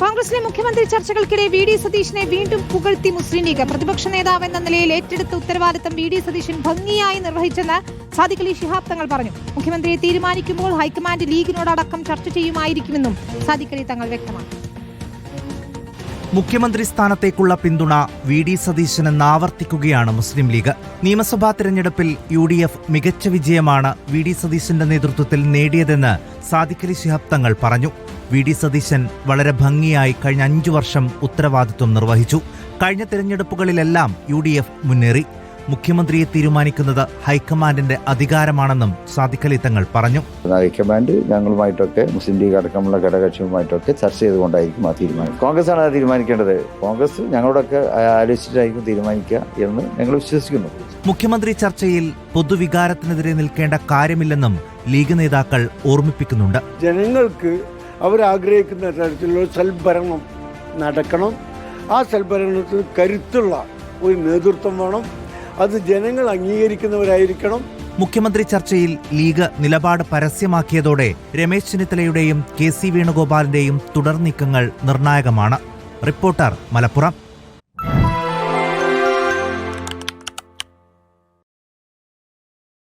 കോൺഗ്രസിലെ മുഖ്യമന്ത്രി ചർച്ചകൾക്കിടെ വി.ഡി. സതീശനെ വീണ്ടും പുകഴ്ത്തി മുസ്ലിം ലീഗ്. പ്രതിപക്ഷ നേതാവ് എന്ന നിലയിൽ ഏറ്റെടുത്ത ഉത്തരവാദിത്തം വി.ഡി. സതീശൻ ഭംഗിയായി നിർവഹിച്ചെന്ന് സാദിഖ് അലി ശിഹാബ് തങ്ങൾ പറഞ്ഞു. മുഖ്യമന്ത്രിയെ തീരുമാനിക്കുമ്പോൾ ഹൈക്കമാൻഡ് ലീഗിനോടടക്കം ചർച്ച ചെയ്യുമായിരിക്കുമെന്നും സാദിഖ് അലി തങ്ങൾ വ്യക്തമാക്കി. മുഖ്യമന്ത്രി സ്ഥാനത്തേക്കുള്ള പിന്തുണ വി.ഡി. സതീശനെന്ന് ആവർത്തിക്കുകയാണ് മുസ്ലിം ലീഗ്. നിയമസഭാ തെരഞ്ഞെടുപ്പിൽ UDF മികച്ച വിജയമാണ് വി.ഡി. സതീശന്റെ നേതൃത്വത്തിൽ നേടിയതെന്ന് സാദിഖ് അലി ശിഹാബ് തങ്ങൾ പറഞ്ഞു. വി.ഡി. സതീശൻ വളരെ ഭംഗിയായി കഴിഞ്ഞ 5 വർഷം ഉത്തരവാദിത്വം നിർവഹിച്ചു. കഴിഞ്ഞ തെരഞ്ഞെടുപ്പുകളിലെല്ലാം UDF മുന്നേറി. മുഖ്യമന്ത്രിയെ തീരുമാനിക്കുന്നത് ഹൈക്കമാൻഡിന്റെ അധികാരമാണെന്നും സാദിഖ് അലി തങ്ങൾ പറഞ്ഞു. ഹൈക്കമാൻഡ് ഞങ്ങളുമായിട്ടൊക്കെ മുസ്ലിം ലീഗ് അടക്കമുള്ള ഘടകകക്ഷികളുമായിട്ടൊക്കെ ചർച്ച ചെയ്തുകൊണ്ടായിരിക്കും ആ തീരുമാനം. കോൺഗ്രസ് ആണ് അത് തീരുമാനിക്കേണ്ടത്. കോൺഗ്രസ് ഞങ്ങളോടൊക്കെ ആലോചിച്ചിട്ടായിരിക്കും തീരുമാനിക്കുക എന്ന് ഞങ്ങൾ വിശ്വസിക്കുന്നു. മുഖ്യമന്ത്രി ചർച്ചയിൽ പൊതുവികാരത്തിനെതിരെ നിൽക്കേണ്ട കാര്യമില്ലെന്നും ലീഗ് നേതാക്കൾ ഓർമ്മിപ്പിക്കുന്നുണ്ട്. ജനങ്ങൾക്ക് അവരാഗ്രഹിക്കുന്ന തരത്തിലുള്ള സൽഭരണം നടക്കണം. ആ സൽഭരണത്തിൽ കരുത്തുള്ള ഒരു നേതൃത്വം വേണം. അത് ജനങ്ങൾ അംഗീകരിക്കുന്നവരായിരിക്കണം. മുഖ്യമന്ത്രി ചർച്ചയിൽ ലീഗ് നിലപാട് പരസ്യമാക്കിയതോടെ രമേശ് ചെന്നിത്തലയുടെയും KC വേണുഗോപാലിന്റെയും തുടർ നീക്കങ്ങൾ നിർണായകമാണ്. റിപ്പോർട്ടർ, മലപ്പുറം.